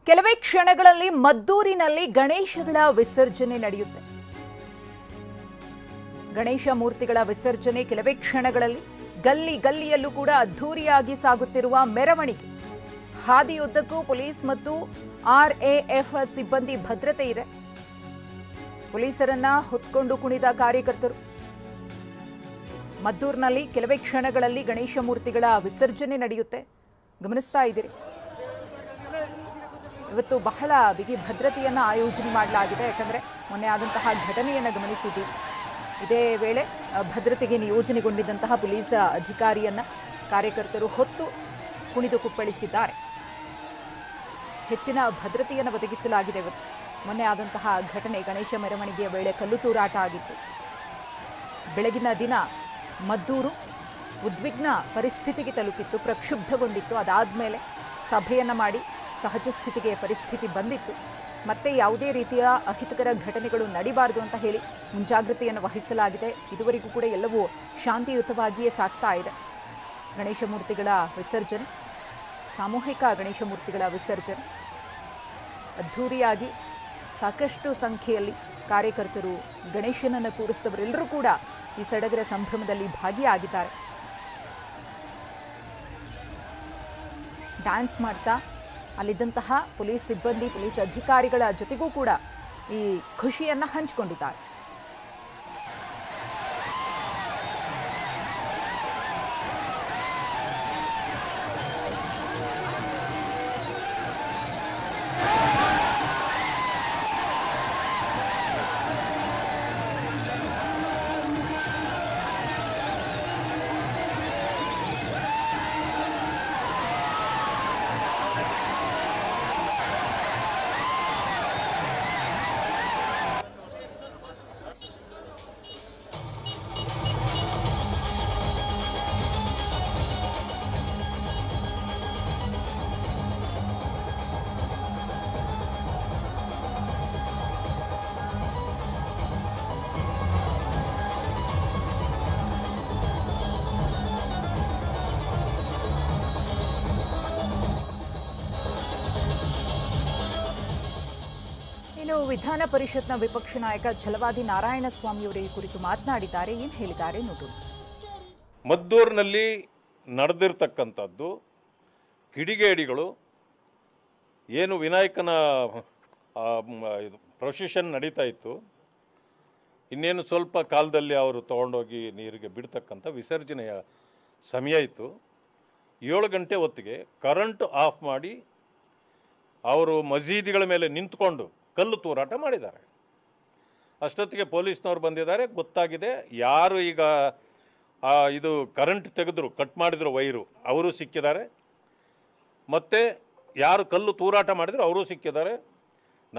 ಕೆಲವೇ ಕ್ಷಣಗಳಲ್ಲಿ ಮದ್ದೂರಿನಲ್ಲಿ ಗಣೇಶಗಳ ವಿಸರ್ಜನೆ ನಡೆಯುತ್ತೆ. ಗಣೇಶ ಮೂರ್ತಿಗಳ ವಿಸರ್ಜನೆ ಕೆಲವೇ ಕ್ಷಣಗಳಲ್ಲಿ ಗಲ್ಲಿ ಗಲ್ಲಿಯಲ್ಲೂ ಕೂಡ ಅದ್ಧೂರಿಯಾಗಿ ಸಾಗುತ್ತಿರುವ ಮೆರವಣಿಗೆ. ಹಾದಿಯುದ್ದಕ್ಕೂ ಪೊಲೀಸ್ ಮತ್ತು ಆರ್ಎಎಫ್ ಸಿಬ್ಬಂದಿ ಭದ್ರತೆ ಇದೆ. ಪೊಲೀಸರನ್ನ ಹೊತ್ಕೊಂಡು ಕುಣಿದ ಕಾರ್ಯಕರ್ತರು. ಮದ್ದೂರಿನಲ್ಲಿ ಕೆಲವೇ ಕ್ಷಣಗಳಲ್ಲಿ ಗಣೇಶ ಮೂರ್ತಿಗಳ ವಿಸರ್ಜನೆ ನಡೆಯುತ್ತೆ. ಗಮನಿಸ್ತಾ ಇದ್ದೀರಿ, ಇವತ್ತು ಬಹಳ ಬಿಗಿ ಭದ್ರತೆಯನ್ನ ಆಯೋಜನೆ ಮಾಡಲಾಗಿದೆ. ಯಾಕಂದ್ರೆ ಮೊನ್ನೆ ಆದಂತಹ ಘಟನೆಯನ್ನು ಗಮನಿಸಿದ್ದೀವಿ. ಇದೇ ವೇಳೆ ಭದ್ರತೆಗೆ ನಿಯೋಜನೆಗೊಂಡಿದ್ದಂತಹ ಪೊಲೀಸ್ ಅಧಿಕಾರಿಯನ್ನ ಕಾರ್ಯಕರ್ತರು ಹೊತ್ತು ಕುಣಿದು ಕುಪ್ಪಳಿಸಿದ್ದಾರೆ. ಹೆಚ್ಚಿನ ಭದ್ರತೆಯನ್ನು ಒದಗಿಸಲಾಗಿದೆ. ಇವತ್ತು ಮೊನ್ನೆ ಆದಂತಹ ಘಟನೆ ಗಣೇಶ ಮೆರವಣಿಗೆಯ ವೇಳೆ ಕಲ್ಲು ತೂರಾಟ ಆಗಿತ್ತು. ಬೆಳಗಿನ ದಿನ ಮದ್ದೂರು ಉದ್ವಿಗ್ನ ಪರಿಸ್ಥಿತಿಗೆ ತಲುಪಿತ್ತು, ಪ್ರಕ್ಷುಬ್ಧಗೊಂಡಿತ್ತು. ಅದಾದಮೇಲೆ ಸಭೆಯನ್ನು ಮಾಡಿ ಸಹಜ ಸ್ಥಿತಿಗೆ ಪರಿಸ್ಥಿತಿ ಬಂದಿತ್ತು. ಮತ್ತೆ ಯಾವುದೇ ರೀತಿಯ ಅಹಿತಕರ ಘಟನೆಗಳು ನಡೀಬಾರದು ಅಂತ ಹೇಳಿ ಮುಂಜಾಗ್ರತೆಯನ್ನು ವಹಿಸಲಾಗಿದೆ. ಇದುವರೆಗೂ ಕೂಡ ಎಲ್ಲವೂ ಶಾಂತಿಯುತವಾಗಿಯೇ ಸಾಗ್ತಾ ಇದೆ. ಗಣೇಶ ಮೂರ್ತಿಗಳ ವಿಸರ್ಜನೆ, ಸಾಮೂಹಿಕ ಗಣೇಶ ಮೂರ್ತಿಗಳ ವಿಸರ್ಜನೆ ಅದ್ಧೂರಿಯಾಗಿ ಸಾಕಷ್ಟು ಸಂಖ್ಯೆಯಲ್ಲಿ ಕಾರ್ಯಕರ್ತರು, ಗಣೇಶನನ್ನು ಕೂರಿಸಿದವರೆಲ್ಲರೂ ಕೂಡ ಈ ಸಡಗರ ಸಂಭ್ರಮದಲ್ಲಿ ಭಾಗಿಯಾಗಿದ್ದಾರೆ. ಡ್ಯಾನ್ಸ್ ಮಾಡ್ತಾ ಅಲ್ಲಿದ್ದಂತಹ ಪೊಲೀಸ್ ಸಿಬ್ಬಂದಿ, ಪೊಲೀಸ್ ಅಧಿಕಾರಿಗಳ ಜೊತೆಗೂ ಕೂಡ ಈ ಖುಷಿಯನ್ನ ಹಂಚಿಕೊಂಡಿದ್ದಾರೆ. ಇನ್ನು ವಿಧಾನ ಪರಿಷತ್ನ ವಿಪಕ್ಷ ನಾಯಕ ಛಲವಾದಿ ನಾರಾಯಣಸ್ವಾಮಿಯವರು ಈ ಕುರಿತು ಮಾತನಾಡಿದ್ದಾರೆ. ಏನು ಹೇಳಿದ್ದಾರೆ ನೋಡೋಣ. ಮದ್ದೂರಿನಲ್ಲಿ ನಡೆದಿರ್ತಕ್ಕಂಥದ್ದು ಕಿಡಿಗೇಡಿಗಳು ಏನು ವಿನಾಯಕನ ಪ್ರೊಸೆಷನ್ ನಡೀತಾ ಇತ್ತು, ಇನ್ನೇನು ಸ್ವಲ್ಪ ಕಾಲದಲ್ಲಿ ಅವರು ತಗೊಂಡೋಗಿ ನೀರಿಗೆ ಬಿಡ್ತಕ್ಕಂಥ ವಿಸರ್ಜನೆಯ ಸಮಯ ಇತ್ತು. 7 ಗಂಟೆ ಹೊತ್ತಿಗೆ ಕರೆಂಟ್ ಆಫ್ ಮಾಡಿ ಅವರು ಮಸೀದಿಗಳ ಮೇಲೆ ನಿಂತ್ಕೊಂಡು ಕಲ್ಲು ತೂರಾಟ ಮಾಡಿದ್ದಾರೆ. ಅಷ್ಟೊತ್ತಿಗೆ ಪೊಲೀಸ್ನವ್ರು ಬಂದಿದ್ದಾರೆ. ಗೊತ್ತಾಗಿದೆ ಯಾರು ಈಗ ಇದು ಕರೆಂಟ್ ತೆಗೆದ್ರು, ಕಟ್ ಮಾಡಿದ್ರು ವೈರು, ಅವರು ಸಿಕ್ಕಿದ್ದಾರೆ. ಮತ್ತು ಯಾರು ಕಲ್ಲು ತೂರಾಟ ಮಾಡಿದ್ರು ಅವರು ಸಿಕ್ಕಿದ್ದಾರೆ.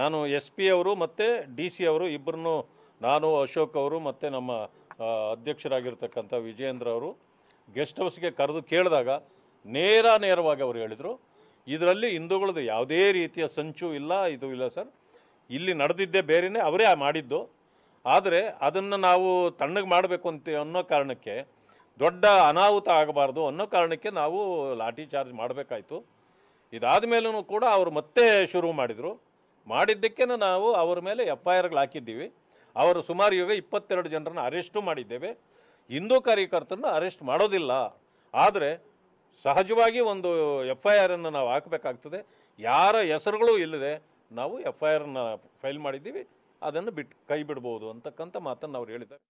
ನಾನು SP ಅವರು ಮತ್ತು DC ಅವರು ಇಬ್ಬರನ್ನು, ನಾನು ಅಶೋಕ್ ಅವರು ಮತ್ತು ನಮ್ಮ ಅಧ್ಯಕ್ಷರಾಗಿರ್ತಕ್ಕಂಥ ವಿಜಯೇಂದ್ರ ಅವರು ಗೆಸ್ಟ್ ಹೌಸ್ಗೆ ಕರೆದು ಕೇಳಿದಾಗ ನೇರವಾಗಿ ಅವರು ಹೇಳಿದರು, ಇದರಲ್ಲಿ ಹಿಂದೂಗಳದ್ದು ಯಾವುದೇ ರೀತಿಯ ಸಂಚು ಇಲ್ಲ, ಇದು ಇಲ್ಲ ಸರ್, ಇಲ್ಲಿ ನಡೆದಿದ್ದೇ ಬೇರೆಯೇ, ಅವರೇ ಮಾಡಿದ್ದು. ಆದರೆ ಅದನ್ನು ನಾವು ತಣ್ಣಗೆ ಮಾಡಬೇಕು ಅನ್ನೋ ಕಾರಣಕ್ಕೆ, ದೊಡ್ಡ ಅನಾಹುತ ಆಗಬಾರ್ದು ಅನ್ನೋ ಕಾರಣಕ್ಕೆ ನಾವು ಲಾಠಿ ಚಾರ್ಜ್ ಮಾಡಬೇಕಾಯ್ತು. ಇದಾದ ಮೇಲೂ ಕೂಡ ಅವರು ಮತ್ತೆ ಶುರು ಮಾಡಿದರು. ಮಾಡಿದ್ದಕ್ಕೆ ನಾವು ಅವರ ಮೇಲೆ FIRಗಳು ಹಾಕಿದ್ದೀವಿ. ಅವರು ಸುಮಾರು ಈಗ 22 ಜನರನ್ನು ಅರೆಸ್ಟು ಮಾಡಿದ್ದೇವೆ. ಹಿಂದೂ ಕಾರ್ಯಕರ್ತರನ್ನು ಅರೆಸ್ಟ್ ಮಾಡೋದಿಲ್ಲ, ಆದರೆ ಸಹಜವಾಗಿ ಒಂದು FIRನ್ನು ನಾವು ಹಾಕಬೇಕಾಗ್ತದೆ. ಯಾರ ಹೆಸರುಗಳು ಇಲ್ಲದೆ ನಾವು FIRನ ಫೈಲ್ ಮಾಡಿದ್ದೀವಿ, ಅದನ್ನು ಕೈ ಬಿಡ್ಬೋದು ಅಂತಕ್ಕಂಥ ಮಾತನ್ನು ಅವ್ರು ಹೇಳಿದ್ದಾರೆ.